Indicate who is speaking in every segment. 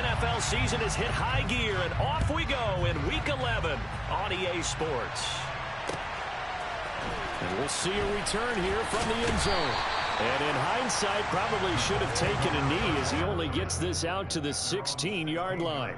Speaker 1: NFL season has hit high gear, and off we go in Week 11 on EA Sports.
Speaker 2: And we'll see a return here from the end zone. And in hindsight, probably should have taken a knee as he only gets this out to the 16-yard line.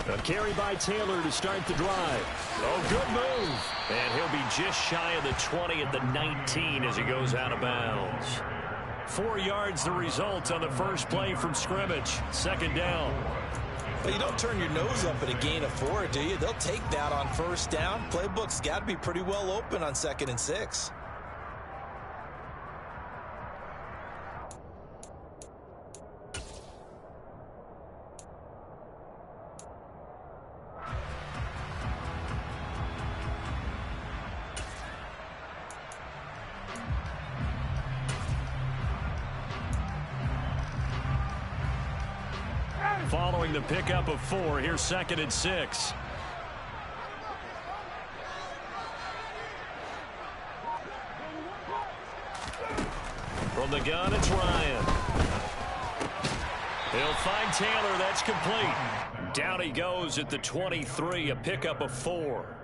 Speaker 2: A carry by Taylor to start the drive. Oh, good move.
Speaker 1: And he'll be just shy of the 20 at the 19 as he goes out of bounds.
Speaker 2: 4 yards the result on the first play from scrimmage. Second down.
Speaker 3: Well, you don't turn your nose up at a gain of 4, do you? They'll take that on first down. Playbook's got to be pretty well open on 2nd and 6.
Speaker 2: Following the pickup of 4, here's 2nd and 6.
Speaker 1: From the gun, it's Ryan. He'll find Taylor. That's complete.
Speaker 2: Down he goes at the 23, a pickup of 4.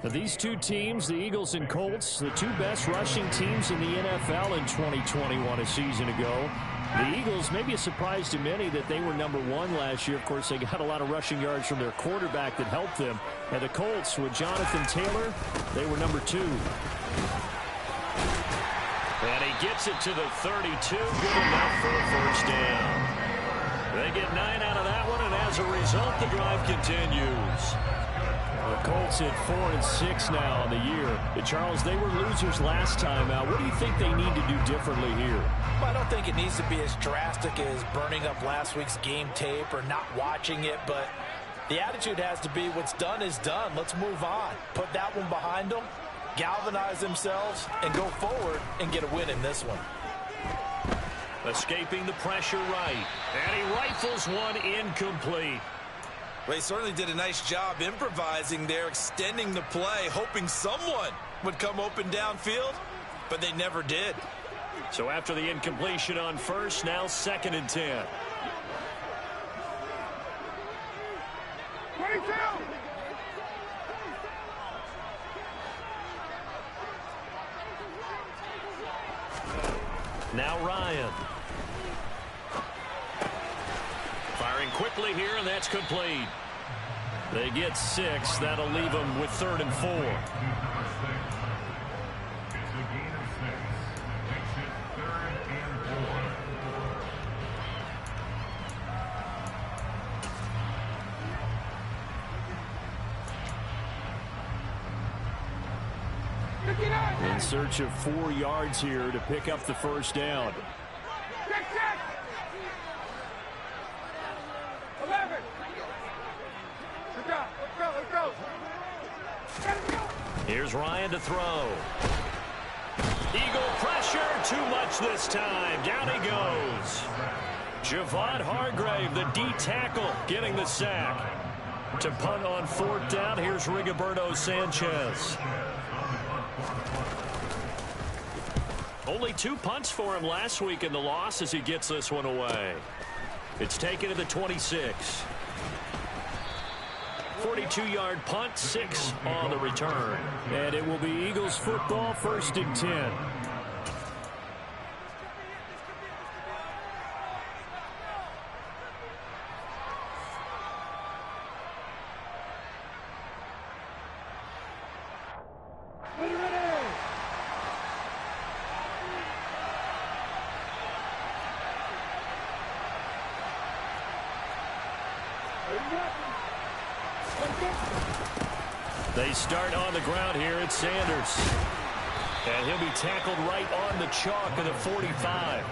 Speaker 2: Now, these two teams, the Eagles and Colts, the two best rushing teams in the NFL in 2021 a season ago. The Eagles, maybe a surprise to many that they were #1 last year. Of course, they got a lot of rushing yards from their quarterback that helped them. And the Colts, with Jonathan Taylor, they were #2.
Speaker 1: And he gets it to the 32. Good enough for a first down. They get 9 out of that one, and as a result, the drive continues.
Speaker 2: The Colts at 4-6 now on the year. Charles, they were losers last time out. What do you think they need to do differently here?
Speaker 3: I don't think it needs to be as drastic as burning up last week's game tape or not watching it, but the attitude has to be what's done is done. Let's move on. Put that one behind them, galvanize themselves, and go forward and get a win in this one.
Speaker 1: Escaping the pressure right, and he rifles one incomplete.
Speaker 3: Well, he certainly did a nice job improvising there, extending the play, hoping someone would come open downfield, but they never did.
Speaker 1: So after the incompletion on first, now 2nd and 10.
Speaker 4: 22.
Speaker 1: Now Ryan. Firing quickly here, and that's complete. They get 6. That'll leave them with 3rd and 4.
Speaker 2: In search of 4 yards here to pick up the first down.
Speaker 4: 11. Let's go.
Speaker 1: Here's Ryan to throw. Eagle pressure, too much this time. Down he goes. Javon Hargrave, the D tackle, getting the sack. To punt on 4th down, here's Rigoberto Sanchez. Only 2 punts for him last week in the loss as he gets this one away. It's taken to the 26. 42-yard punt, 6 on the return.
Speaker 2: And it will be Eagles football, 1st and 10.
Speaker 1: They start on the ground here. It's Sanders. And he'll be tackled right on the chalk of the 45.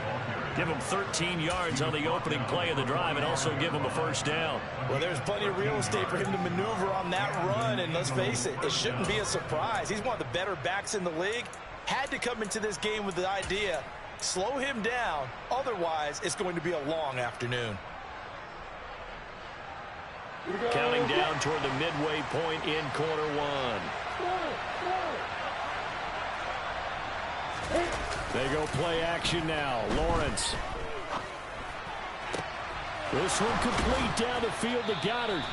Speaker 1: Give him 13 yards on the opening play of the drive and also give him a first down.
Speaker 3: Well, there's plenty of real estate for him to maneuver on that run, and let's face it, it shouldn't be a surprise. He's one of the better backs in the league. Had to come into this game with the idea, slow him down, otherwise it's going to be a long afternoon.
Speaker 1: Counting down toward the midway point in quarter one.
Speaker 2: They go play action now. Lawrence. This one complete down the field to Goddard.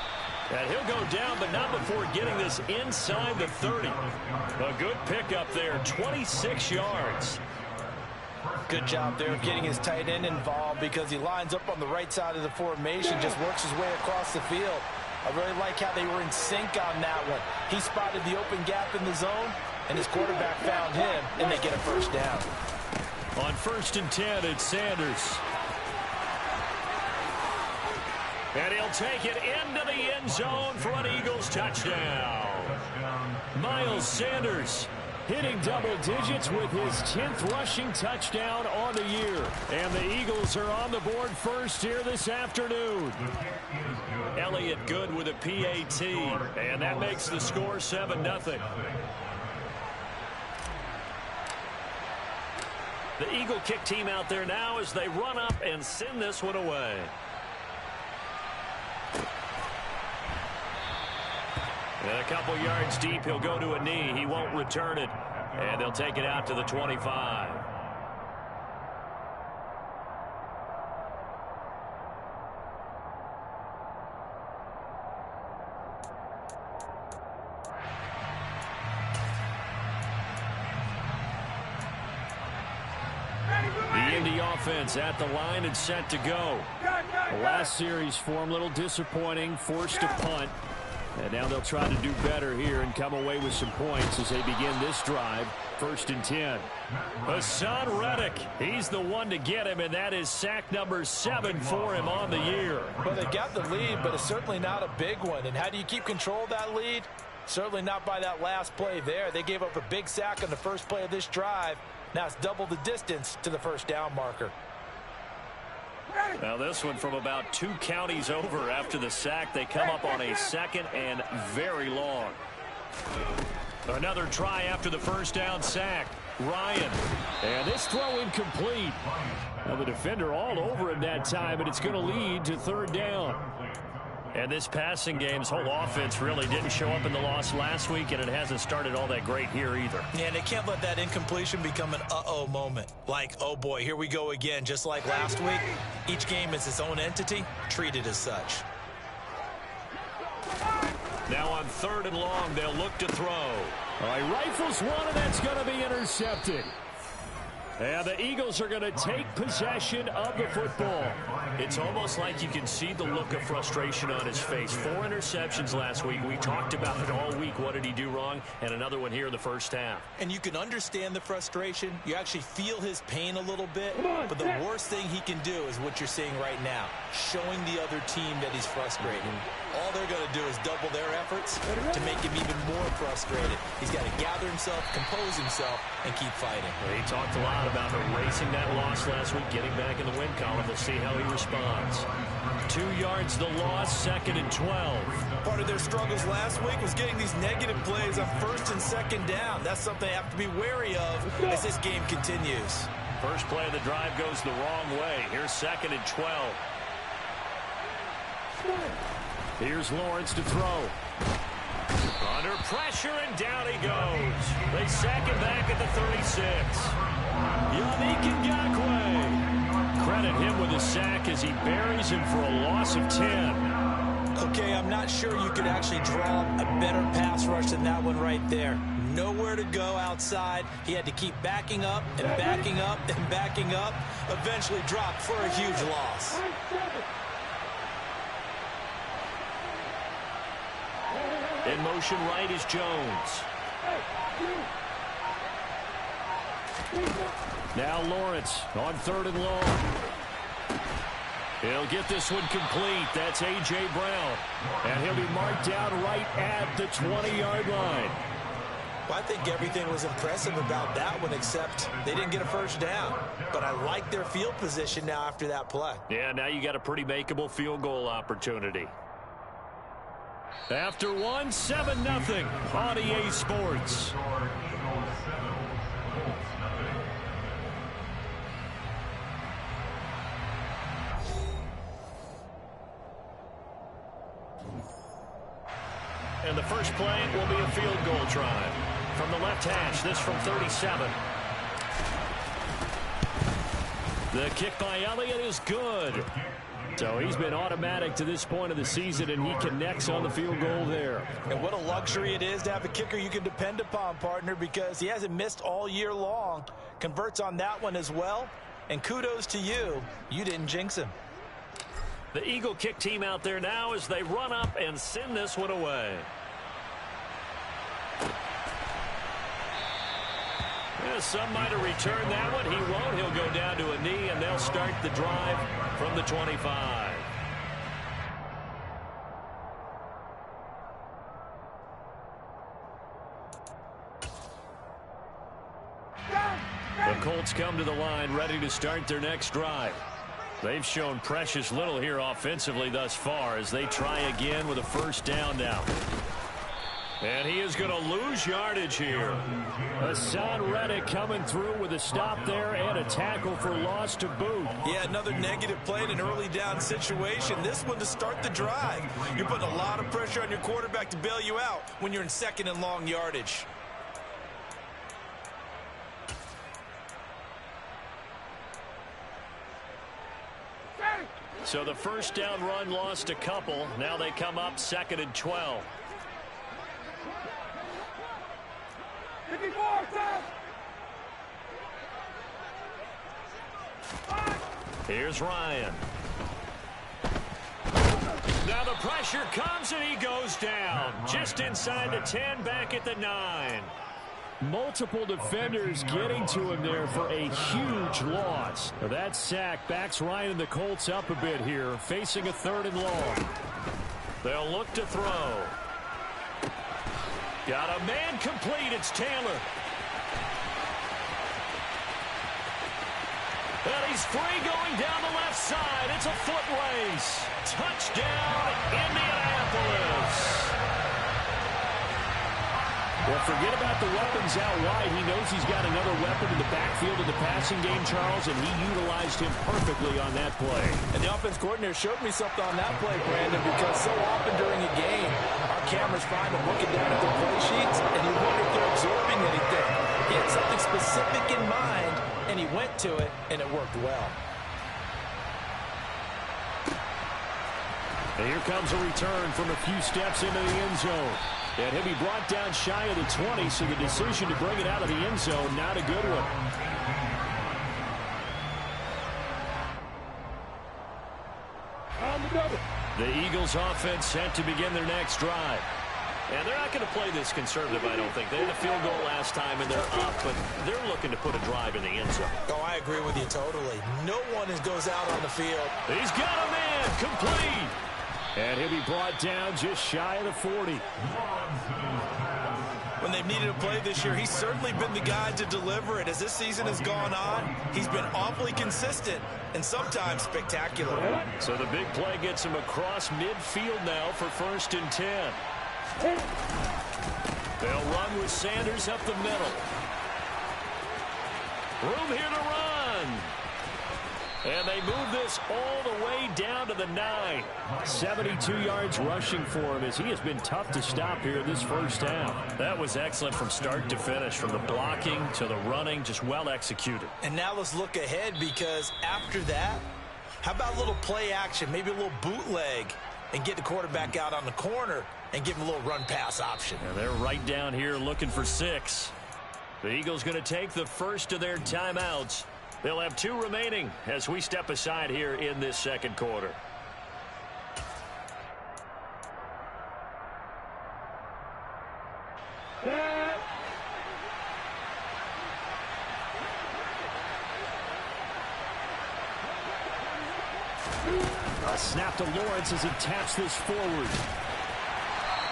Speaker 1: And he'll go down, but not before getting this inside the 30. A good pickup there, 26 yards.
Speaker 3: Good job there of getting his tight end involved because he lines up on the right side of the formation, just works his way across the field. I really like how they were in sync on that one. He spotted the open gap in the zone, and his quarterback found him, and they get a first down.
Speaker 1: On 1st and 10, it's Sanders. And he'll take it into the end zone for an Eagles touchdown. Miles Sanders
Speaker 2: hitting double digits with his 10th rushing touchdown on the year. And the Eagles are on the board first here this afternoon.
Speaker 1: Elliott good with a PAT, and that makes the score 7-0. The Eagle kick team out there now as they run up and send this one away. And a couple yards deep, he'll go to a knee. He won't return it. And they'll take it out to the 25. The Indy offense at the line and set to go.
Speaker 2: The last series for him, a little disappointing, forced to punt. And now they'll try to do better here and come away with some points as they begin this drive. 1st and 10.
Speaker 1: Hassan Reddick, he's the one to get him, and that is sack number 7 for him on the year.
Speaker 3: Well, they got the lead, but it's certainly not a big one. And how do you keep control of that lead? Certainly not by that last play there. They gave up a big sack on the first play of this drive. Now it's double the distance to the first down marker.
Speaker 1: Now this one from about 2 counties over after the sack. They come up on a 2nd and very long. Another try after the first down sack. Ryan.
Speaker 2: And this throw incomplete. Now the defender all over him that time, but it's going to lead to 3rd down.
Speaker 1: And this passing game's whole offense really didn't show up in the loss last week, and it hasn't started all that great here either.
Speaker 3: Yeah, and they can't let that incompletion become an uh-oh moment. Like, oh boy, here we go again, just like last week. Each game is its own entity, treated as such.
Speaker 1: Now on 3rd and long, they'll look to throw.
Speaker 2: All right, rifles one, and that's going to be intercepted. And the Eagles are going to take possession of the football.
Speaker 1: It's almost like you can see the look of frustration on his face. 4 interceptions last week. We talked about it all week. What did he do wrong? And another one here in the first half.
Speaker 3: And you can understand the frustration. You actually feel his pain a little bit. But the worst thing he can do is what you're seeing right now, showing the other team that he's frustrated. All they're going to do is double their efforts to make him even more frustrated. He's got to gather himself, compose himself, and keep fighting.
Speaker 1: Well, he talked a lot about erasing that loss last week, getting back in the win column. We'll see how he responds. 2 yards the loss, 2nd and 12.
Speaker 3: Part of their struggles last week was getting these negative plays on 1st and 2nd down. That's something they have to be wary of as this game continues.
Speaker 1: First play of the drive goes the wrong way. Here's 2nd and 12.
Speaker 2: Here's Lawrence to throw.
Speaker 1: Under pressure, and down he goes. They sack him back at the 36. Yannick Ngakoue. Credit him with a sack as he buries him for a loss of 10.
Speaker 3: Okay, I'm not sure you could actually draw a better pass rush than that one right there. Nowhere to go outside. He had to keep backing up and backing up and backing up. Eventually dropped for a huge loss.
Speaker 1: In motion right is Jones.
Speaker 2: Now Lawrence on 3rd and long. He'll get this one complete. That's A.J. Brown. And he'll be marked down right at the 20-yard line.
Speaker 3: Well, I think everything was impressive about that one, except they didn't get a first down. But I like their field position now after that play.
Speaker 2: Yeah, now you got a pretty makeable field goal opportunity. After one, 7-0 on EA Sports. And the first play will be a field goal try. From the left hash, this from 37. The kick by Elliott is good. So he's been automatic to this point of the season, and he connects on the field goal there.
Speaker 3: And what a luxury it is to have a kicker you can depend upon, partner, because he hasn't missed all year long. Converts on that one as well. And kudos to you. You didn't jinx him.
Speaker 1: The Eagle kick team out there now as they run up and send this one away. Yeah, some might have returned that one. He won't. He'll go down to a knee, and they'll start the drive from the 25. The Colts come to the line ready to start their next drive. They've shown precious little here offensively thus far as they try again with a first down now. And he is going to lose yardage here. Hassan Reddick coming through with a stop there and a tackle for loss to boot.
Speaker 3: Yeah, another negative play in an early down situation. This one to start the drive. You're putting a lot of pressure on your quarterback to bail you out when you're in second and long yardage.
Speaker 1: So the first down run lost a couple. Now they come up 2nd and 12.
Speaker 4: 54,
Speaker 1: Here's Ryan. Now the pressure comes and he goes down. Just inside the 10, back at the 9.
Speaker 2: Multiple defenders getting to him there for a huge loss. That sack backs Ryan and the Colts up a bit here, facing a 3rd and long.
Speaker 1: They'll look to throw. Got a man complete. It's Taylor. And he's free going down the left side. It's a foot race. Touchdown, Indianapolis.
Speaker 2: Well, forget about the weapons out wide. He knows he's got another weapon in the backfield in the passing game, Charles, and he utilized him perfectly on that play.
Speaker 3: And the offense coordinator showed me something on that play, Brandon, because so often during a game, our cameras find him looking down at the play sheets, and you wonder if they're absorbing anything. He had something specific in mind, and he went to it, and it worked well.
Speaker 2: And here comes a return from a few steps into the end zone. And he'll be brought down shy of the 20, so the decision to bring it out of the end zone, not a good one.
Speaker 1: The Eagles offense set to begin their next drive. And they're not going to play this conservative, I don't think. They had a field goal last time, and they're up, but they're looking to put a drive in the end zone.
Speaker 3: Oh, I agree with you totally. No one goes out on the field.
Speaker 1: He's got a man complete.
Speaker 2: And he'll be brought down just shy of the 40.
Speaker 3: When they've needed a play this year, he's certainly been the guy to deliver it. As this season has gone on, he's been awfully consistent and sometimes spectacular.
Speaker 1: So the big play gets him across midfield now for 1st and 10. They'll run with Sanders up the middle. Room here to run. And they move this all the way down to the 9.
Speaker 2: 72 yards rushing for him as he has been tough to stop here this first half.
Speaker 1: That was excellent from start to finish, from the blocking to the running, just well executed.
Speaker 3: And now let's look ahead, because after that, how about a little play action, maybe a little bootleg, and get the quarterback out on the corner and give him a little run-pass option.
Speaker 1: And they're right down here looking for 6. The Eagles going to take the first of their timeouts. They'll have 2 remaining as we step aside here in this second quarter.
Speaker 2: A snap to Lawrence as he taps this forward.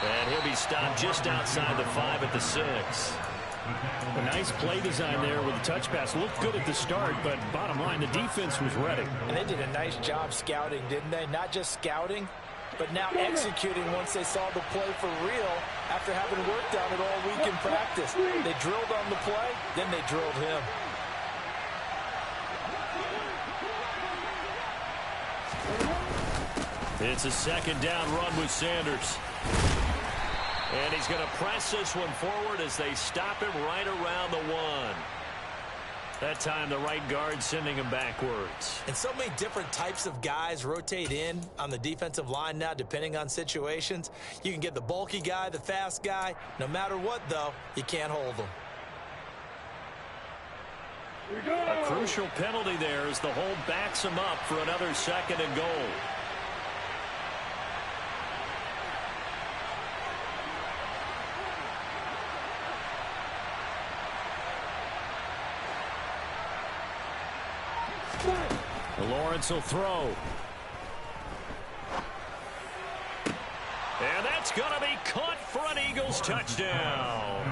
Speaker 1: And he'll be stopped just outside the 5 at the 6.
Speaker 2: A nice play design there with the touch pass. Looked good at the start, but bottom line, the defense was ready.
Speaker 3: And they did a nice job scouting, didn't they? Not just scouting, but now executing once they saw the play for real after having worked on it all week in practice. They drilled on the play, then they drilled him.
Speaker 1: It's a second down run with Sanders. And he's going to press this one forward as they stop him right around the 1. That time the right guard sending him backwards.
Speaker 3: And so many different types of guys rotate in on the defensive line now depending on situations. You can get the bulky guy, the fast guy. No matter what, though, you can't hold them.
Speaker 1: A crucial penalty there as the hold backs him up for another 2nd and goal. Lawrence will throw. And that's going to be caught for an Eagles touchdown.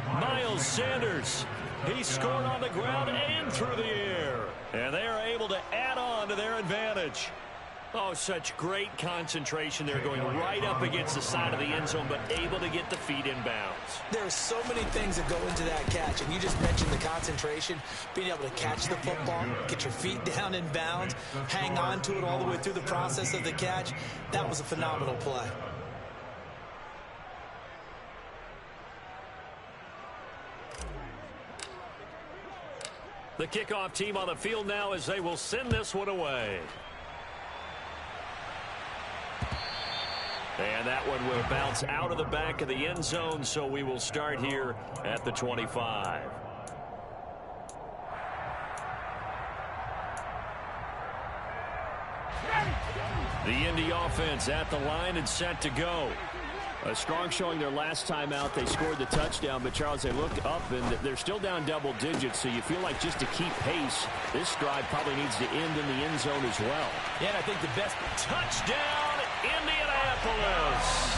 Speaker 1: Miles Sanders, he scored on the ground and through the air. And they are able to add on to their advantage. Oh, such great concentration. They're going right up against the side of the end zone, but able to get the feet in bounds.
Speaker 3: There are so many things that go into that catch, and you just mentioned the concentration, being able to catch the football, get your feet down in bounds, hang on to it all the way through the process of the catch. That was a phenomenal play.
Speaker 1: The kickoff team on the field now as they will send this one away. And that one will bounce out of the back of the end zone, so we will start here at the 25. The Indy offense at the line and set to go. A strong showing their last time out. They scored the touchdown, but Charles, they look up and they're still down double digits, so you feel like just to keep pace, this drive probably needs to end in the end zone as well.
Speaker 3: Yeah, and I think the best
Speaker 1: touchdown, Indianapolis.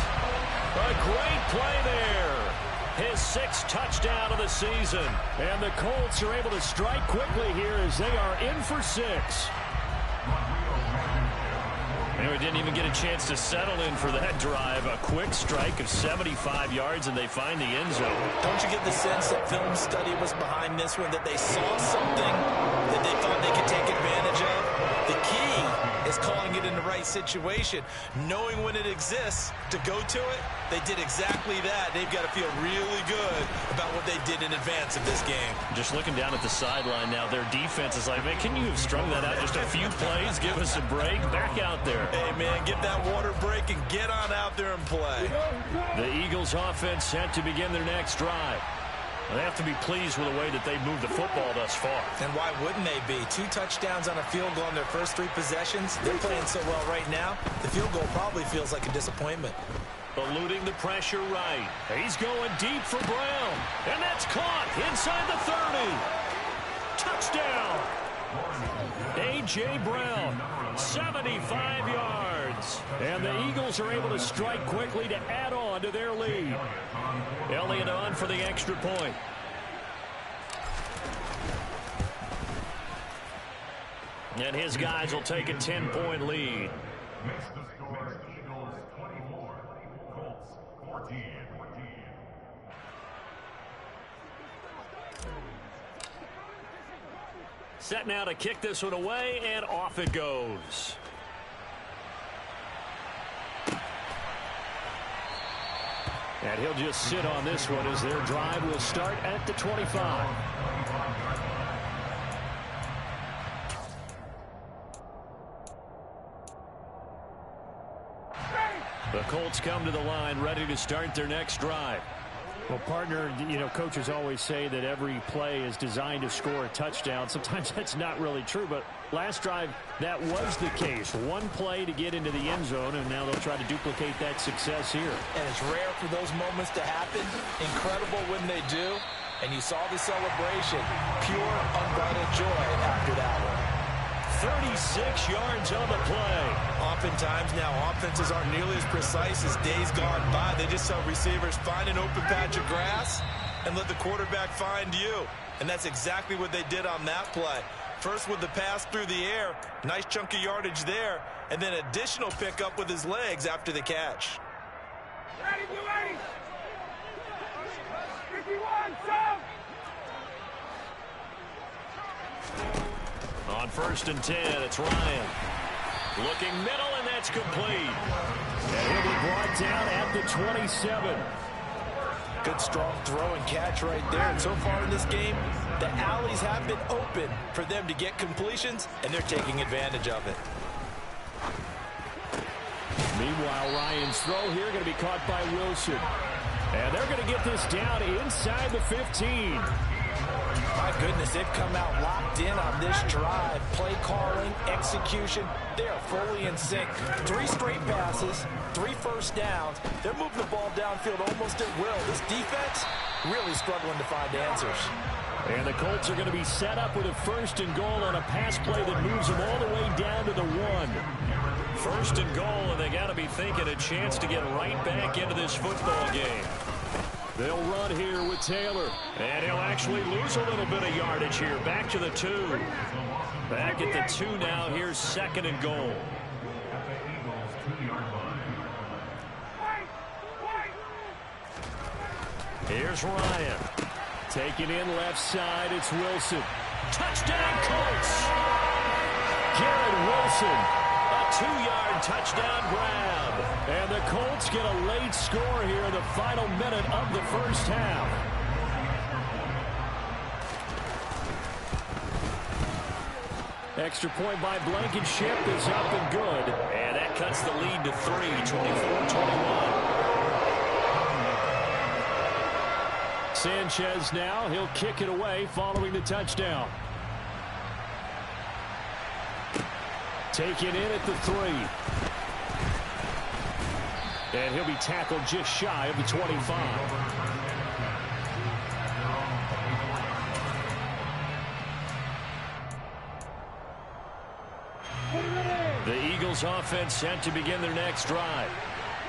Speaker 1: A great play there. His 6th touchdown of the season. And the Colts are able to strike quickly here as they are in for 6. And we didn't even get a chance to settle in for that drive. A quick strike of 75 yards, and they find the end zone.
Speaker 3: Don't you get the sense that film study was behind this one, that they saw something that they thought they could take advantage of? The key is calling it in the right situation, knowing when it exists to go to it. They did exactly that. They've got to feel really good about what they did in advance of this game.
Speaker 1: Just looking down at the sideline now, their defense is like, man, can you have strung that out just a few plays? Give us a break. Back out there.
Speaker 3: Hey, man, get that water break and get on out there and play.
Speaker 1: The Eagles offense set to begin their next drive. They have to be pleased with the way that they've moved the football thus far.
Speaker 3: And why wouldn't they be? 2 touchdowns on a field goal in their first 3 possessions. They're playing so well right now, the field goal probably feels like a disappointment.
Speaker 1: Eluding the pressure right. He's going deep for Brown. And that's caught inside the 30. Touchdown. A.J. Brown, 75 yards. And the Eagles are able to strike quickly to add on to their lead. Elliott on for the extra point. And his guys will take a 10-point lead.
Speaker 5: Makes the score Eagles 24, Colts 14.
Speaker 1: Set now to kick this one away, and off it goes. And he'll just sit on this one as their drive will start at the 25. The Colts come to the line ready to start their next drive.
Speaker 2: Well, partner, you know, coaches always say that every play is designed to score a touchdown. Sometimes that's not really true, but last drive, that was the case. One play to get into the end zone, and now they'll try to duplicate that success here.
Speaker 3: And it's rare for those moments to happen. Incredible when they do. And you saw the celebration. Pure, unbridled joy after that one.
Speaker 1: 36 yards on the play.
Speaker 3: Oftentimes now, offenses aren't nearly as precise as days gone by. They just saw receivers find an open patch of grass, and let the quarterback find you. And that's exactly what they did on that play. First with the pass through the air, nice chunk of yardage there, and then additional pickup with his legs after the catch.
Speaker 4: Ready, get ready. 51, Sam.
Speaker 1: On 1st and 10, it's Ryan. Looking middle, and that's complete.
Speaker 2: And he'll be brought down at the 27.
Speaker 3: Good strong throw and catch right there. And so far in this game, the alleys have been open for them to get completions, and they're taking advantage of it.
Speaker 2: Meanwhile, Ryan's throw here going to be caught by Wilson. And they're going to get this down inside the 15.
Speaker 3: My goodness, they've come out locked in on this drive. Play calling, execution, they are fully in sync. 3 straight passes, 3 first downs. They're moving the ball downfield almost at will. This defense really struggling to find answers.
Speaker 2: And the Colts are going to be set up with a 1st and goal on a pass play that moves them all the way down to the 1.
Speaker 1: 1st and goal, and they got to be thinking a chance to get right back into this football game.
Speaker 2: They'll run here with Taylor.
Speaker 1: And he'll actually lose a little bit of yardage here. Back to the 2. Back at the 2 now. Here's 2nd and goal. Here's Ryan.
Speaker 2: Taking in left side, it's Wilson.
Speaker 1: Touchdown, Colts!
Speaker 2: Garrett Wilson.
Speaker 1: A 2-yard touchdown grab.
Speaker 2: And the Colts get a late score here in the final minute of the 1st half. Extra point by Blankenship is up and good.
Speaker 1: And that cuts the lead to 3, 24-21.
Speaker 2: Sanchez now, he'll kick it away following the touchdown. Taken in at the 3. And he'll be tackled just shy of the 25.
Speaker 1: The Eagles offense set to begin their next drive.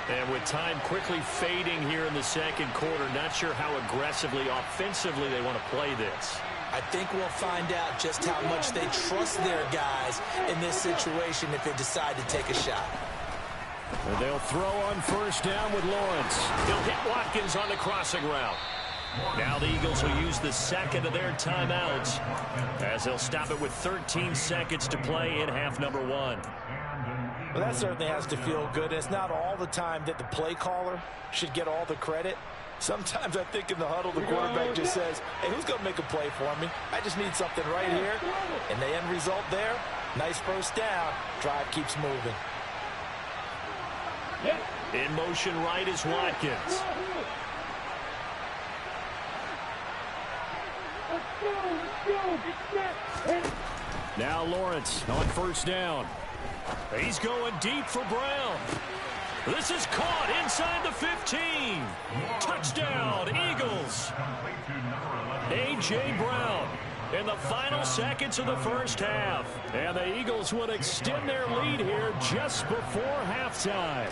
Speaker 1: And with time quickly fading here in the 2nd quarter, not sure how aggressively, offensively they want to play this.
Speaker 3: I think we'll find out just how much they trust their guys in this situation if they decide to take a shot.
Speaker 2: And they'll throw on 1st down with Lawrence.
Speaker 1: He'll hit Watkins on the crossing route. Now the Eagles will use the 2nd of their timeouts as they'll stop it with 13 seconds to play in half number 1.
Speaker 3: Well, that certainly has to feel good. It's not all the time that the play caller should get all the credit. Sometimes I think in the huddle, the quarterback just says, hey, who's going to make a play for me? I just need something right here. And the end result there, nice 1st down. Drive keeps moving.
Speaker 1: In motion right is Watkins.
Speaker 2: Now Lawrence on 1st down.
Speaker 1: He's going deep for Brown. This is caught inside the 15. Touchdown, Eagles. A.J. Brown in the final seconds of the 1st half.
Speaker 2: And the Eagles would extend their lead here just before halftime.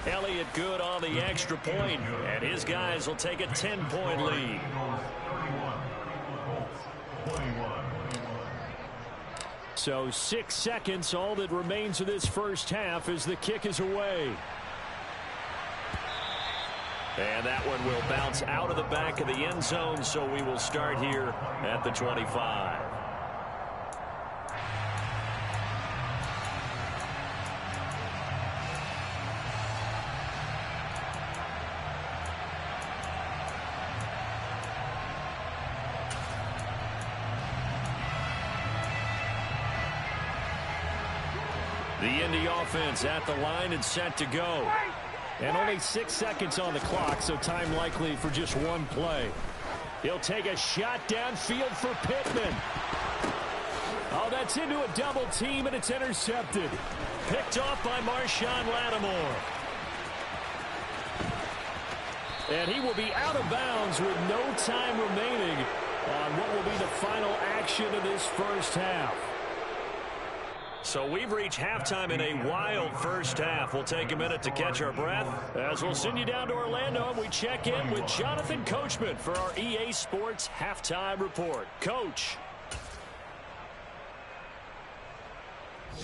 Speaker 1: Elliott good on the extra point, and his guys will take a 10-point lead.
Speaker 2: So 6 seconds, all that remains of this 1st half as the kick is away.
Speaker 1: And that one will bounce out of the back of the end zone, so we will start here at the 25. The Indy offense at the line and set to go.
Speaker 2: And only 6 seconds on the clock, so time likely for just one play. He'll take a shot downfield for Pittman. Oh, that's into a double team, and it's intercepted.
Speaker 1: Picked off by Marshawn Lattimore.
Speaker 2: And he will be out of bounds with no time remaining on what will be the final action of this 1st half.
Speaker 1: So we've reached halftime in a wild first half. We'll take a minute to catch our breath as we'll send you down to Orlando and we check in with Jonathan Coachman for our EA Sports Halftime Report. Coach.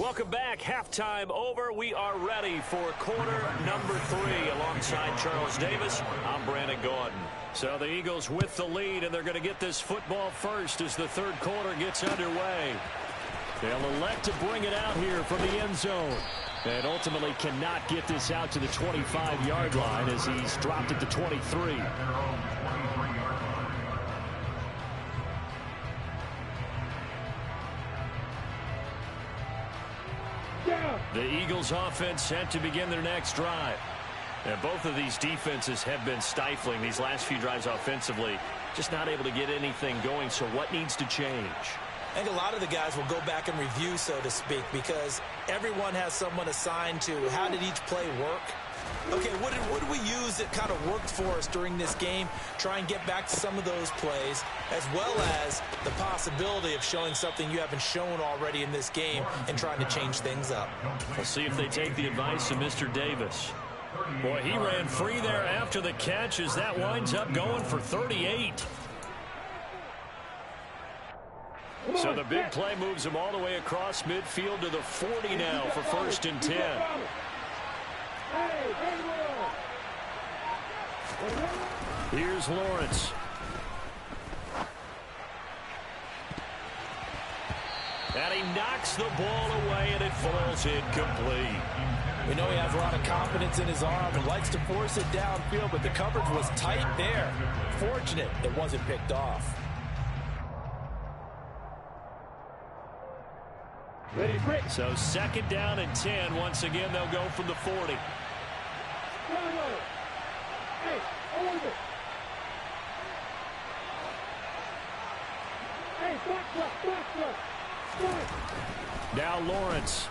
Speaker 1: Welcome back. Halftime over. We are ready for quarter number 3 alongside Charles Davis. I'm Brandon Gordon. So the Eagles with the lead, and they're going to get this football first as the third quarter gets underway. They'll elect to bring it out here from the end zone. And ultimately cannot get this out to the 25-yard line as he's dropped it to 23. The Eagles offense set to begin their next drive. And both of these defenses have been stifling these last few drives offensively. Just not able to get anything going. So what needs to change?
Speaker 3: I think a lot of the guys will go back and review, so to speak, because everyone has someone assigned to how did each play work. Okay, what did we use that kind of worked for us during this game? Try and get back to some of those plays, as well as the possibility of showing something you haven't shown already in this game and trying to change things up.
Speaker 1: We'll see if they take the advice of Mr. Davis. Boy, he ran free there after the catch as that winds up going for 38. So the big play moves him all the way across midfield to the 40 now for 1st and 10. Here's Lawrence. And he knocks the ball away, and it falls incomplete.
Speaker 3: We know he has a lot of confidence in his arm and likes to force it downfield, but the coverage was tight there. Fortunate it wasn't picked off.
Speaker 1: So 2nd down and 10. Once again, they'll go from the 40. Now Lawrence.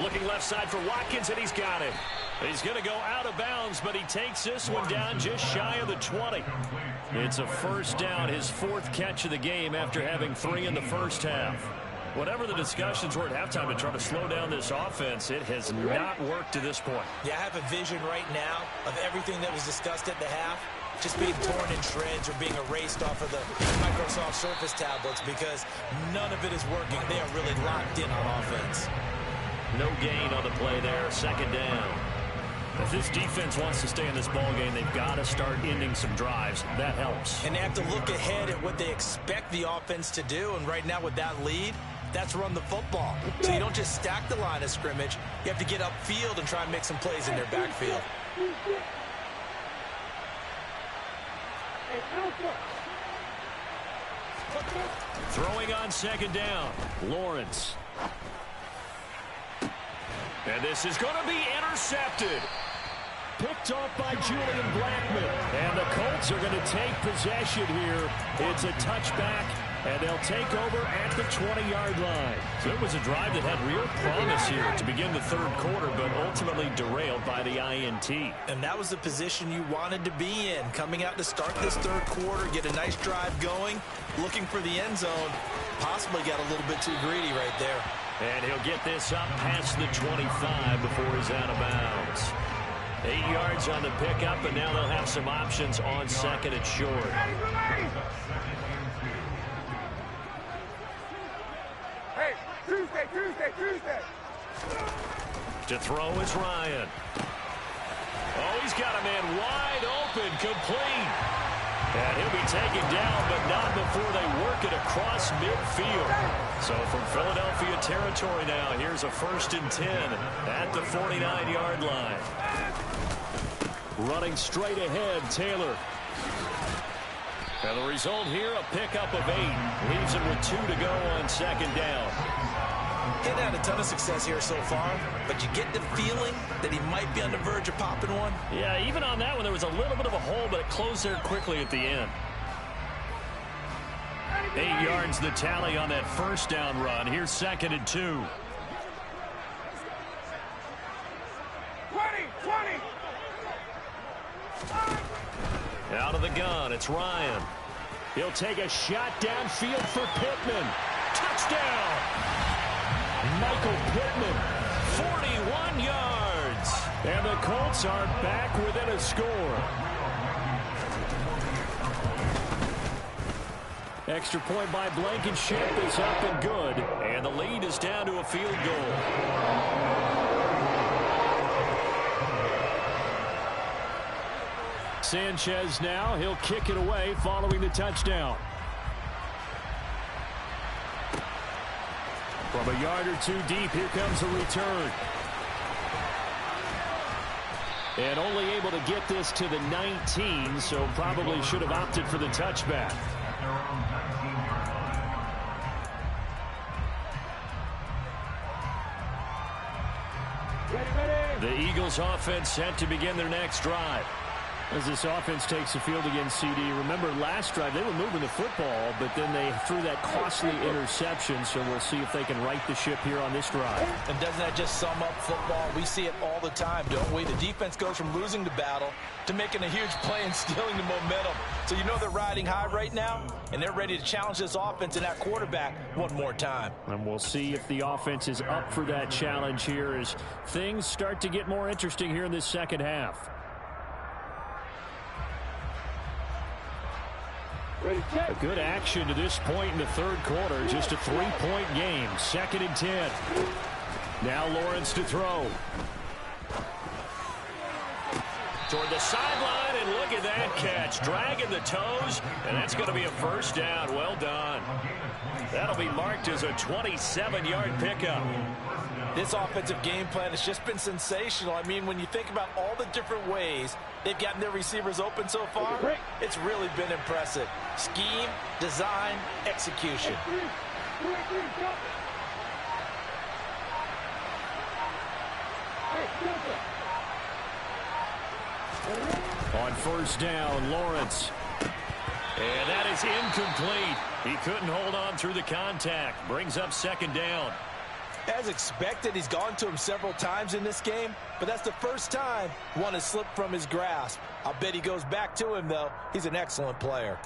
Speaker 1: Looking left side for Watkins, and he's got it. He's going to go out of bounds, but he takes this one down just shy of the 20. It's a 1st down, his 4th catch of the game after having 3 in the first half. Whatever the discussions were at halftime to try to slow down this offense, it has not worked to this point.
Speaker 3: Yeah, I have a vision right now of everything that was discussed at the half just being torn in shreds or being erased off of the Microsoft Surface tablets because none of it is working. They are really locked in on offense.
Speaker 1: No gain on the play there, 2nd down. If this defense wants to stay in this ballgame, they've got to start ending some drives. That helps.
Speaker 3: And they have to look ahead at what they expect the offense to do. And right now with that lead, that's run the football. So you don't just stack the line of scrimmage. You have to get upfield and try and make some plays in their backfield.
Speaker 1: Throwing on 2nd down, Lawrence. And this is going to be intercepted. Picked off by Julian Blackman. And the Colts are going to take possession here. It's a touchback, and they'll take over at the 20-yard line. So it was a drive that had real promise here to begin the 3rd quarter, but ultimately derailed by the INT.
Speaker 3: And that was the position you wanted to be in. Coming out to start this 3rd quarter, get a nice drive going, looking for the end zone. Possibly got a little bit too greedy right there.
Speaker 1: And he'll get this up past the 25 before he's out of bounds. 8 yards on the pickup, and now they'll have some options on 2nd and short.
Speaker 4: Hey, Tuesday.
Speaker 1: To throw is Ryan. Oh, he's got a man wide open, complete. And he'll be taken down, but not before they work it across midfield. So from Philadelphia territory now, here's a 1st and 10 at the 49-yard line. Running straight ahead, Taylor. And the result here, a pickup of 8. Leaves him with 2 to go on 2nd down.
Speaker 3: He's had a ton of success here so far, but you get the feeling that he might be on the verge of popping one.
Speaker 1: Yeah, even on that one, there was a little bit of a hole, but it closed there quickly at the end. 8 yards the tally on that 1st down run. Here's 2nd and 2.
Speaker 4: 20.
Speaker 1: Out of the gun, it's Ryan. He'll take a shot downfield for Pittman. touchdown. Michael Pittman, 41 yards. And the Colts are back within a score. Extra point by Blankenship is up and good. And the lead is down to a field goal. Sanchez now. He'll kick it away following the touchdown. From a yard or two deep, here comes a return. And only able to get this to the 19, so probably should have opted for the touchback. The Eagles offense set to begin their next drive. As this offense takes the field against CD, remember last drive they were moving the football, but then they threw that costly interception, so we'll see if they can right the ship here on this drive.
Speaker 3: And doesn't that just sum up football? We see it all the time, don't we? The defense goes from losing the battle to making a huge play and stealing the momentum. So you know they're riding high right now, and they're ready to challenge this offense and that quarterback one more time.
Speaker 1: And we'll see if the offense is up for that challenge here as things start to get more interesting here in this second half. A good action to this point in the third quarter. Just a 3-point game. 2nd and 10. Now Lawrence to throw. Toward the sideline, and look at that catch. Dragging the toes, and that's going to be a first down. Well done. That'll be marked as a 27-yard pickup.
Speaker 3: This offensive game plan has just been sensational. I mean, when you think about all the different ways they've gotten their receivers open so far, it's really been impressive. Scheme, design, execution.
Speaker 1: On first down, Lawrence. And that is incomplete. He couldn't hold on through the contact. Brings up 2nd down.
Speaker 3: As expected, he's gone to him several times in this game, but that's the first time one has slipped from his grasp. I'll bet he goes back to him, though. He's an excellent player.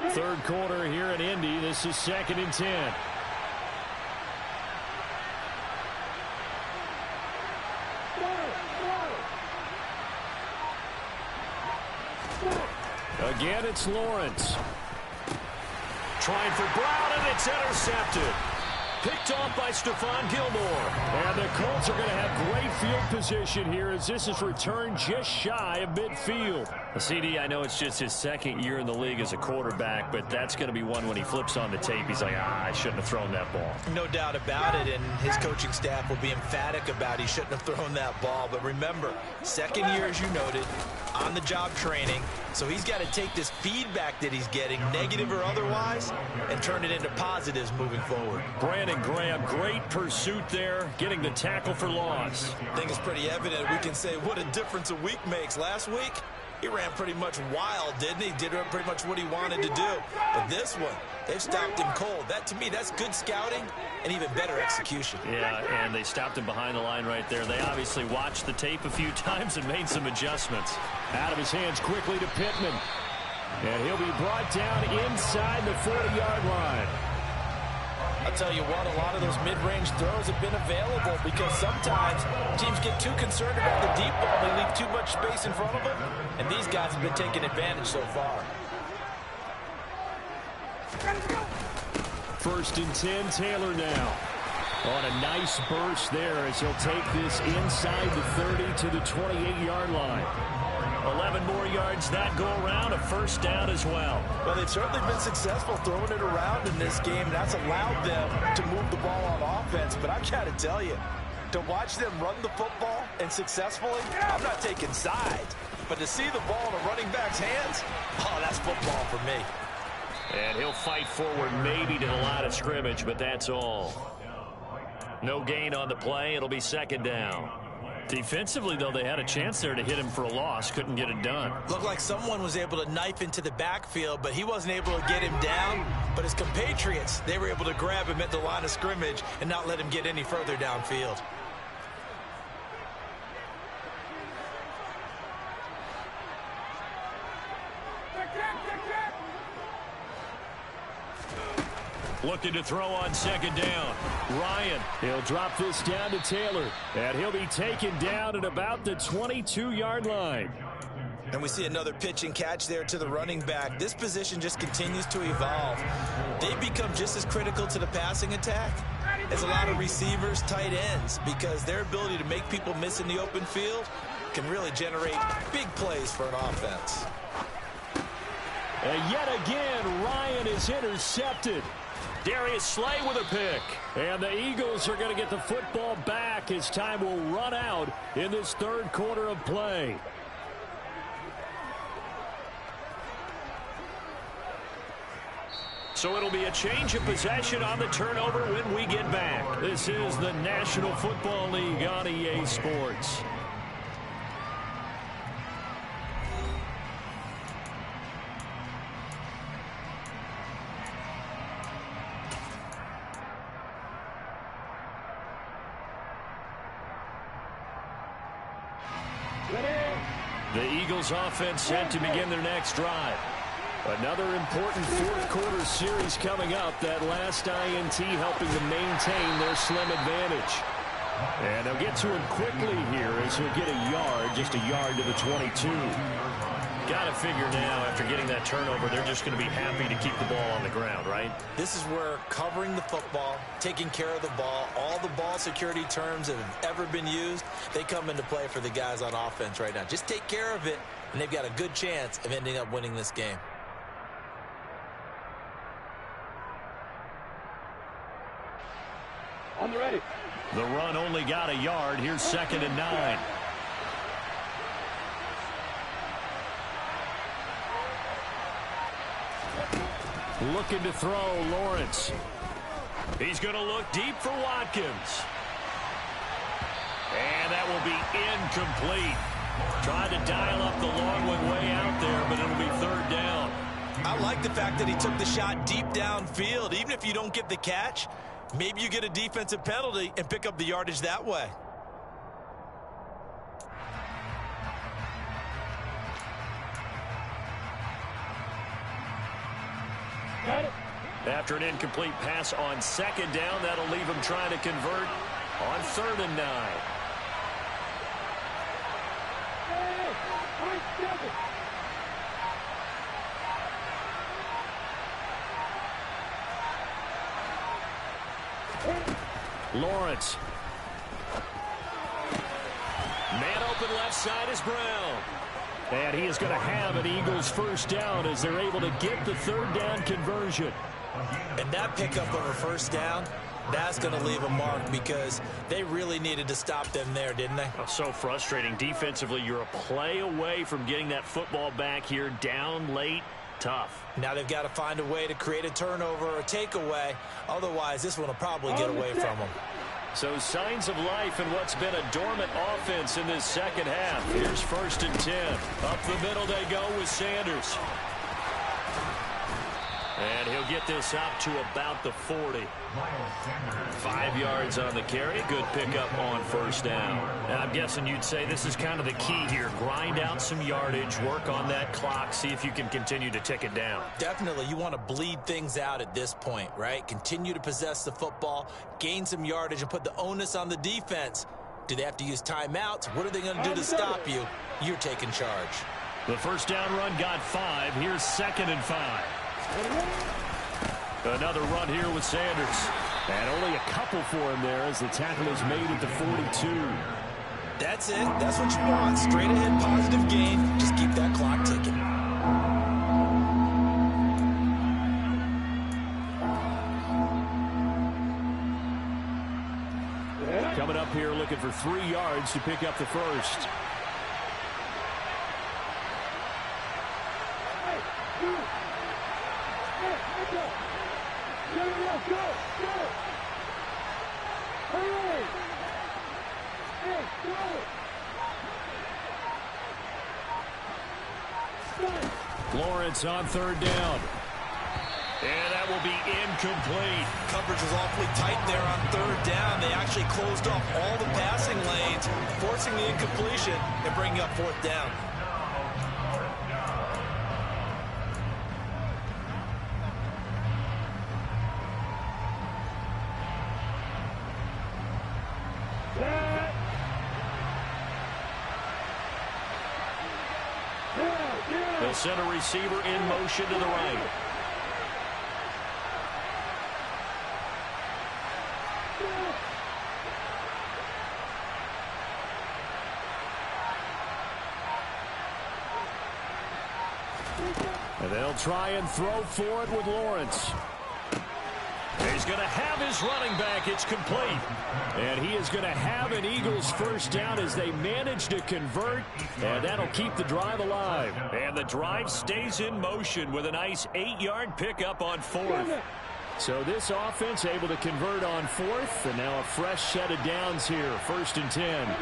Speaker 1: Third quarter here in Indy. This is 2nd and 10. Again, it's Lawrence. Trying for Brown, and it's intercepted. Picked off by Stephon Gilmore. And the Colts are going to have great field position here as this is returned just shy of midfield. CD, I know it's just his 2nd year in the league as a quarterback, but that's going to be one when he flips on the tape. He's like, I shouldn't have thrown that ball.
Speaker 3: No doubt about it, and his coaching staff will be emphatic about he shouldn't have thrown that ball. But remember, 2nd year, as you noted, on-the-job training, so he's got to take this feedback that he's getting, negative or otherwise, and turn it into positives moving forward.
Speaker 1: Brandon Graham, great pursuit there, getting the tackle for loss.
Speaker 3: I think it's pretty evident. We can say what a difference a week makes. Last week, he ran pretty much wild, didn't he? Did pretty much what he wanted to do. But this one, they've stopped him cold. That, to me, that's good scouting and even better execution.
Speaker 1: Yeah, and they stopped him behind the line right there. They obviously watched the tape a few times and made some adjustments. Out of his hands quickly to Pittman. And he'll be brought down inside the 40-yard line.
Speaker 3: I'll tell you what, a lot of those mid-range throws have been available because sometimes teams get too concerned about the deep ball. They leave too much space in front of them, and these guys have been taking advantage so far.
Speaker 1: 1st and 10, Taylor now. On a nice burst there as he'll take this inside the 30 to the 28-yard line. 11 more yards that go around, a first down as well.
Speaker 3: Well, they've certainly been successful throwing it around in this game, and that's allowed them to move the ball on offense. But I've got to tell you, to watch them run the football and successfully, I'm not taking sides. But to see the ball in a running back's hands, oh, that's football for me.
Speaker 1: And he'll fight forward maybe to the line of scrimmage, but that's all. No gain on the play. It'll be 2nd down.
Speaker 2: Defensively, though, they had a chance there to hit him for a loss. Couldn't get it done.
Speaker 3: Looked like someone was able to knife into the backfield, but he wasn't able to get him down. But his compatriots, they were able to grab him at the line of scrimmage and not let him get any further downfield.
Speaker 1: Looking to throw on second down. Ryan.
Speaker 2: He'll drop this down to Taylor. And he'll be taken down at about the 22-yard line.
Speaker 3: And we see another pitch and catch there to the running back. This position just continues to evolve. They become just as critical to the passing attack as a lot of receivers, tight ends, because their ability to make people miss in the open field can really generate big plays for an offense.
Speaker 2: And yet again, Ryan is intercepted.
Speaker 1: Darius Slay with a pick.
Speaker 2: And the Eagles are going to get the football back as time will run out in this third quarter of play.
Speaker 1: So it'll be a change of possession on the turnover when we get back.
Speaker 2: This is the National Football League on EA Sports. The Eagles offense set to begin their next drive. Another important fourth quarter series coming up. That last INT helping them maintain their slim advantage. And they'll get to him quickly here as he'll get a yard, just a yard to the 22.
Speaker 1: Got to figure now, after getting that turnover, they're just going to be happy to keep the ball on the ground, right?
Speaker 3: This is where covering the football, taking care of the ball, all the ball security terms that have ever been used, they come into play for the guys on offense right now. Just take care of it, and they've got a good chance of ending up winning this game.
Speaker 4: On the ready.
Speaker 1: The run only got a yard. Here's 2nd and 9.
Speaker 2: Looking to throw, Lawrence.
Speaker 1: He's going to look deep for Watkins. And that will be incomplete. Tried to dial up the long one way out there, but it'll be 3rd down.
Speaker 3: I like the fact that he took the shot deep downfield. Even if you don't get the catch, maybe you get a defensive penalty and pick up the yardage that way.
Speaker 1: After an incomplete pass on 2nd down, that'll leave him trying to convert on 3rd and 9.
Speaker 2: Lawrence.
Speaker 1: Man open left side is Brown.
Speaker 2: And he is going to have an Eagles first down as they're able to get the 3rd down conversion.
Speaker 3: And that pickup of a first down, that's going to leave a mark because they really needed to stop them there, didn't they?
Speaker 1: Oh, so frustrating. Defensively, you're a play away from getting that football back here, down late. Tough.
Speaker 3: Now they've got to find a way to create a turnover or takeaway. Otherwise, this one will probably get away from them.
Speaker 1: So signs of life in what's been a dormant offense in this second half. Here's 1st and 10. Up the middle they go with Sanders. And he'll get this up to about the 40. 5 yards on the carry. Good pickup on 1st down. Now, I'm guessing you'd say this is kind of the key here. Grind out some yardage, work on that clock, see if you can continue to tick it down.
Speaker 3: Definitely, you want to bleed things out at this point, right? Continue to possess the football, gain some yardage, and put the onus on the defense. Do they have to use timeouts? What are they going to do to stop you? You're taking charge.
Speaker 1: The 1st down run got 5. Here's 2nd and 5. Another run here with Sanders.
Speaker 2: And only a couple for him there as the tackle is made at the 42.
Speaker 3: That's it. That's what you want. Straight ahead positive gain. Just keep that clock ticking.
Speaker 2: Coming up here looking for 3 yards to pick up the first. Lawrence on third down.
Speaker 1: And that will be incomplete.
Speaker 3: Coverage was awfully tight there on third down. They actually closed off all the passing lanes, forcing the incompletion and bringing up fourth down.
Speaker 1: They'll send a receiver in motion to the right.
Speaker 2: And they'll try and throw for it with Lawrence.
Speaker 1: He's going to have his running back. It's complete.
Speaker 2: And he is going to have an Eagles first down as they manage to convert. And that'll keep the drive alive.
Speaker 1: And the drive stays in motion with a nice 8-yard pickup on fourth.
Speaker 2: So this offense able to convert on fourth. And now a fresh set of downs here. 1st and 10.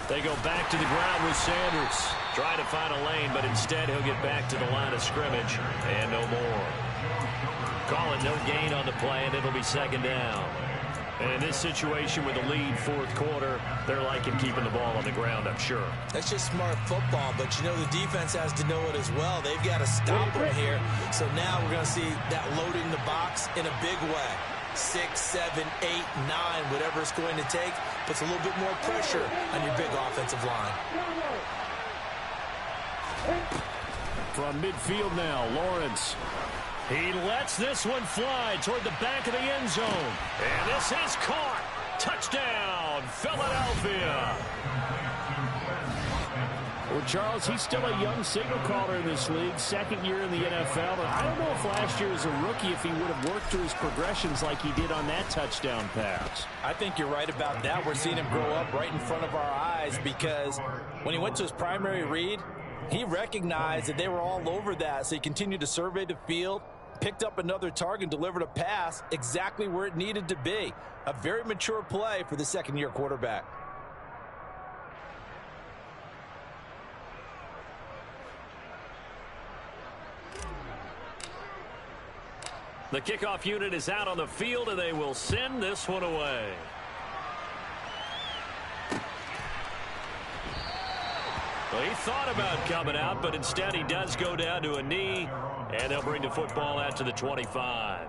Speaker 1: They go back to the ground with Sanders. Trying to find a lane, but instead he'll get back to the line of scrimmage. And no more. Calling no gain on the play, and it'll be 2nd down. And in this situation with a lead 4th quarter, they're liking keeping the ball on the ground, I'm sure.
Speaker 3: That's just smart football, but you know the defense has to know it as well. They've got to stop them here. So now we're going to see that loading the box in a big way. 6, 7, 8, 9, whatever it's going to take, puts a little bit more pressure on your big offensive line.
Speaker 2: From midfield now, Lawrence.
Speaker 1: He lets this one fly toward the back of the end zone. And this is caught. Touchdown, Philadelphia.
Speaker 2: Well, Charles, he's still a young signal caller in this league, 2nd year in the NFL. But I don't know if last year as a rookie, if he would have worked through his progressions like he did on that touchdown pass.
Speaker 3: I think you're right about that. We're seeing him grow up right in front of our eyes because when he went to his primary read, he recognized that they were all over that. So he continued to survey the field, picked up another target, delivered a pass exactly where it needed to be. A very mature play for the 2nd-year quarterback.
Speaker 1: The kickoff unit is out on the field, and they will send this one away. Well, he thought about coming out, but instead he does go down to a knee, and they'll bring the football out to the 25.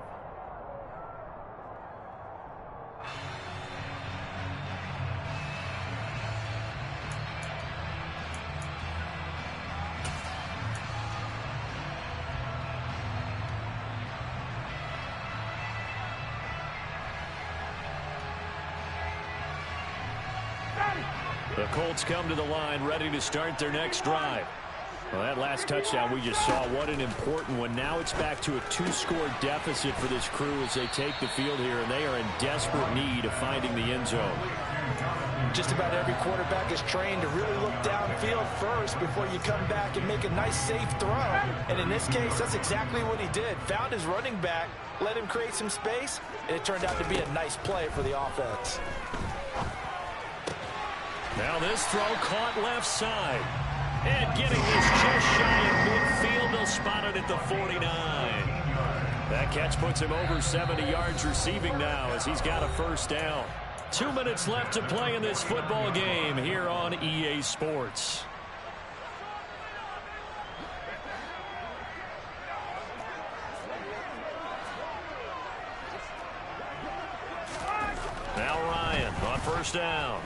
Speaker 1: The Colts come to the line ready to start their next drive. Well, that last touchdown we just saw, what an important one. Now it's back to a 2-score deficit for this crew as they take the field here, and they are in desperate need of finding the end zone.
Speaker 3: Just about every quarterback is trained to really look downfield first before you come back and make a nice, safe throw. And in this case, that's exactly what he did. Found his running back, let him create some space, and it turned out to be a nice play for the offense.
Speaker 1: Now this throw caught left side. And getting this just shy of midfield, they'll spot it at the 49. That catch puts him over 70 yards receiving now as he's got a first down. 2 minutes left to play in this football game here on EA Sports. Now Ryan on first down.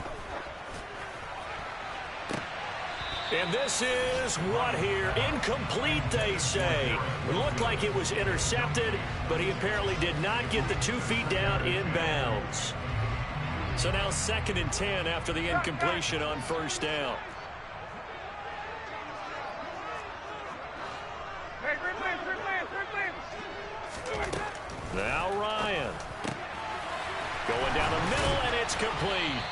Speaker 1: And this is what here? Incomplete, they say. It looked like it was intercepted, but he apparently did not get the 2 feet down inbounds. So now 2nd and 10 after the incompletion on first down. Now Ryan. Going down the middle, and it's complete.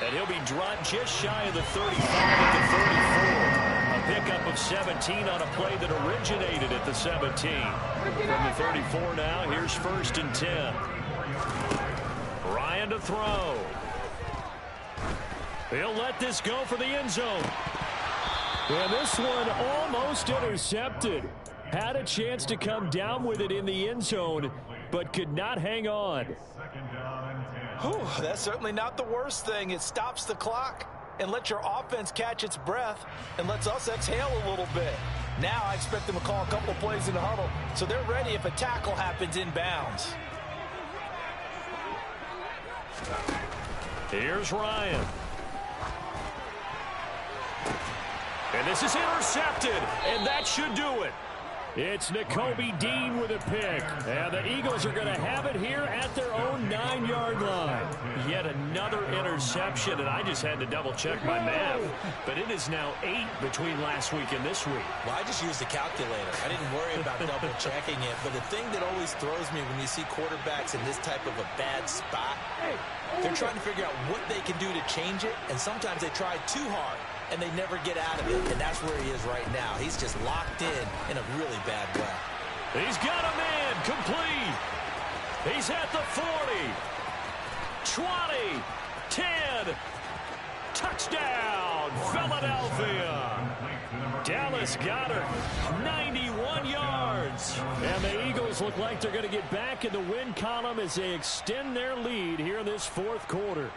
Speaker 1: And he'll be dropped just shy of the 35 at the 34. A pickup of 17 on a play that originated at the 17. From the 34 now, here's 1st and 10. Ryan to throw. He'll let this go for the end zone.
Speaker 2: And this one almost intercepted. Had a chance to come down with it in the end zone, but could not hang on.
Speaker 3: Whew, that's certainly not the worst thing. It stops the clock and lets your offense catch its breath and lets us exhale a little bit. Now I expect them to call a couple of plays in the huddle so they're ready if a tackle happens inbounds.
Speaker 1: Here's Ryan. And this is intercepted, and that should do it.
Speaker 2: It's Nakobe Dean with a pick. And the Eagles are going to have it here at their own 9-yard line.
Speaker 1: Yet another interception, and I just had to double-check my math. But it is now 8 between last week and this week.
Speaker 3: Well, I just used a calculator. I didn't worry about double-checking it. But the thing that always throws me when you see quarterbacks in this type of a bad spot, they're trying to figure out what they can do to change it, and sometimes they try too hard, and they never get out of it, and that's where he is right now. He's just locked in a really bad way.
Speaker 1: He's got a man complete. He's at the 40, 20, 10. Touchdown, Philadelphia. Dallas Goedert, 91 yards.
Speaker 2: And the Eagles look like they're going to get back in the win column as they extend their lead here in this fourth quarter.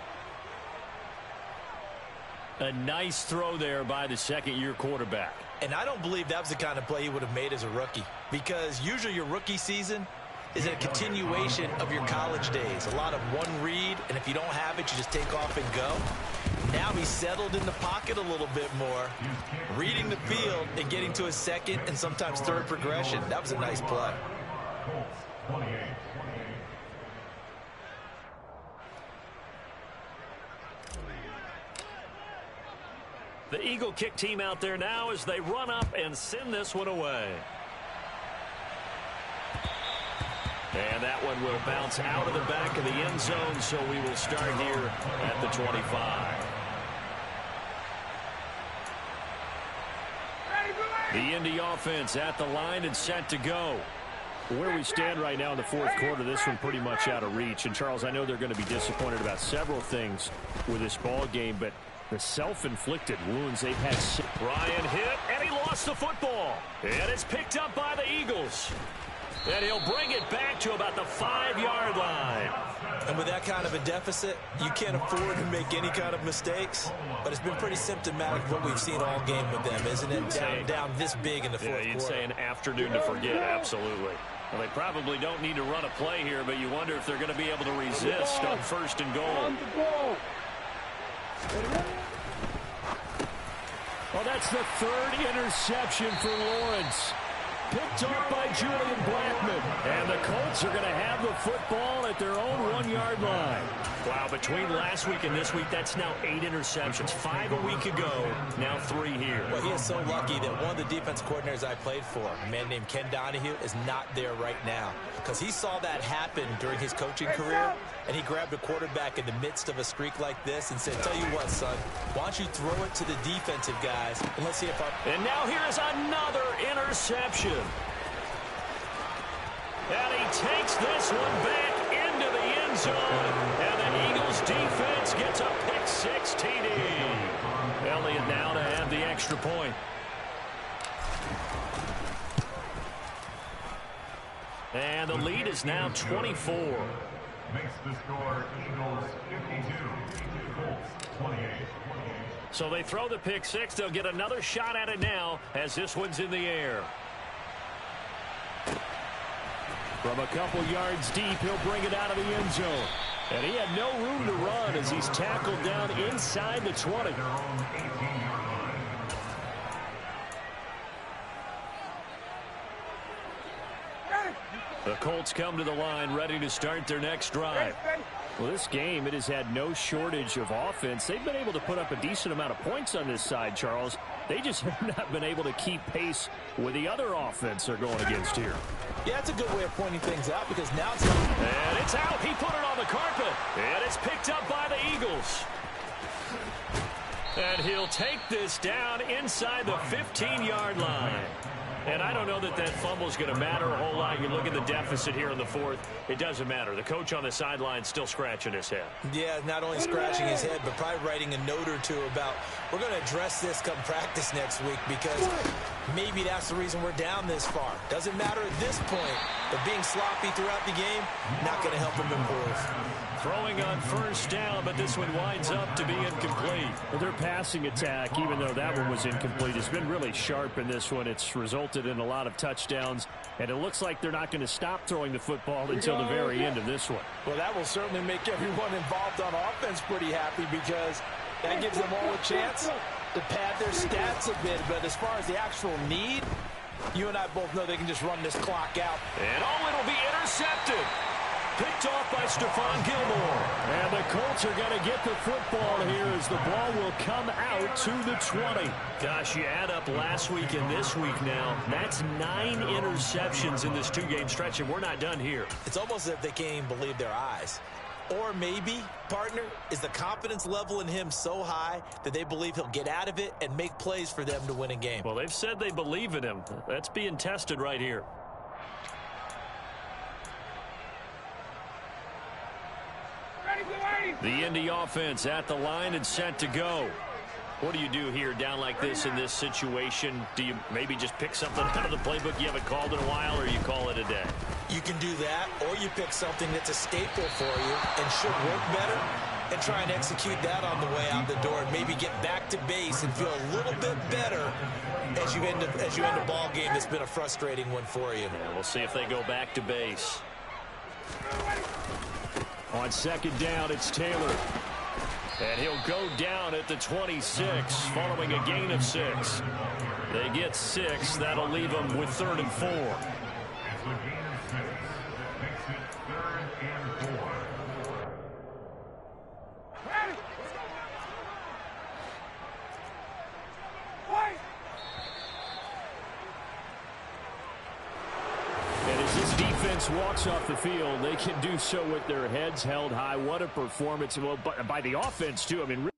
Speaker 1: A nice throw there by the second-year quarterback.
Speaker 3: And I don't believe that was the kind of play he would have made as a rookie, because usually your rookie season is a continuation of your college days. A lot of one read, and if you don't have it, you just take off and go. Now he's settled in the pocket a little bit more, reading the field and getting to his second and sometimes third progression. That was a nice play.
Speaker 5: Colts, 28.
Speaker 1: The Eagle kick team out there now as they run up and send this one away. And that one will bounce out of the back of the end zone, so we will start here at the 25. The Indy offense at the line and set to go.
Speaker 2: Where we stand right now in the fourth quarter, this one pretty much out of reach. And, Charles, I know they're going to be disappointed about several things with this ball game, but the self-inflicted wounds they've had.
Speaker 1: Ryan hit, and he lost the football. And it's picked up by the Eagles. And he'll bring it back to about the 5-yard line.
Speaker 3: And with that kind of a deficit, you can't afford to make any kind of mistakes. But it's been pretty symptomatic of what we've seen all game with them, isn't it? Down this big in the fourth quarter.
Speaker 1: You'd say an afternoon to forget, absolutely. Well, they probably don't need to run a play here, but you wonder if they're going to be able to resist on first and goal.
Speaker 2: Well, that's the third interception for Lawrence. Picked off by Julian Blackmon. And the Colts are going to have the football at their own 1-yard line.
Speaker 1: Wow, between last week and this week, that's now 8 interceptions. 5 a week ago, now 3 here.
Speaker 3: Well, he is so lucky that one of the defense coordinators I played for, a man named Ken Donahue, is not there right now. Because he saw that happen during his coaching career, and he grabbed a quarterback in the midst of a streak like this and said, tell you what, son, why don't you throw it to the defensive guys, and let's see if
Speaker 1: And now here is another interception. And he takes this one back into the end zone. And the Eagles defense gets a pick-6 TD. Elliott now to have the extra point. And the lead is now 24.
Speaker 5: Makes the score Eagles 52, Colts 28.
Speaker 1: So they throw the pick-6. They'll get another shot at it now as this one's in the air.
Speaker 2: From a couple yards deep, he'll bring it out of the end zone. And he had no room to run as he's tackled down inside the 20.
Speaker 5: Their own 18-yard line.
Speaker 1: The Colts come to the line ready to start their next drive.
Speaker 2: Well, this game, it has had no shortage of offense. They've been able to put up a decent amount of points on this side, Charles. They just have not been able to keep pace with the other offense they're going against here.
Speaker 3: Yeah, that's a good way of pointing things out because now it's...
Speaker 1: And it's out. He put it on the carpet. And it's picked up by the Eagles. And he'll take this down inside the 15-yard line. And I don't know that that fumble is going to matter a whole lot. You look at the deficit here in the fourth. It doesn't matter. The coach on the sideline still scratching his head.
Speaker 3: Yeah, not only scratching his head, but probably writing a note or two about, we're going to address this come practice next week because maybe that's the reason we're down this far. Doesn't matter at this point, but being sloppy throughout the game, not going to help him improve.
Speaker 1: Throwing on first down, but this one winds up to be incomplete.
Speaker 2: Well, their passing attack, even though that one was incomplete, has been really sharp in this one. It's resulted in a lot of touchdowns, and it looks like they're not going to stop throwing the football until the very end of this one.
Speaker 3: Well, that will certainly make everyone involved on offense pretty happy because that gives them all a chance to pad their stats a bit. But as far as the actual need, you and I both know they can just run this clock out.
Speaker 1: And it'll be intercepted. Picked off by Stephon Gilmore.
Speaker 2: And the Colts are going to get the football here as the ball will come out to the 20.
Speaker 1: Gosh, you add up last week and this week now. That's 9 interceptions in this two-game stretch, and we're not done here.
Speaker 3: It's almost as if they can't even believe their eyes. Or maybe, partner, is the confidence level in him so high that they believe he'll get out of it and make plays for them to win a game.
Speaker 1: Well, they've said they believe in him. That's being tested right here.
Speaker 2: The Indy offense at the line and set to go.
Speaker 1: What do you do here down like this in this situation? Do you maybe just pick something out of the playbook you haven't called in a while, or you call it a day?
Speaker 3: You can do that, or you pick something that's a staple for you and should work better and try and execute that on the way out the door and maybe get back to base and feel a little bit better as you end a ball game that's been a frustrating one for you.
Speaker 1: Yeah, we'll see if they go back to base.
Speaker 2: On second down, it's Taylor.
Speaker 1: And he'll go down at the 26 following a gain of 6. They get 6. That'll leave them with 3rd and 4.
Speaker 5: It's a gain of 6. Makes it 3rd and 4.
Speaker 2: And as this defense walks off the field, they can do so with their heads held high. What a performance. Well, by the offense, too. I mean,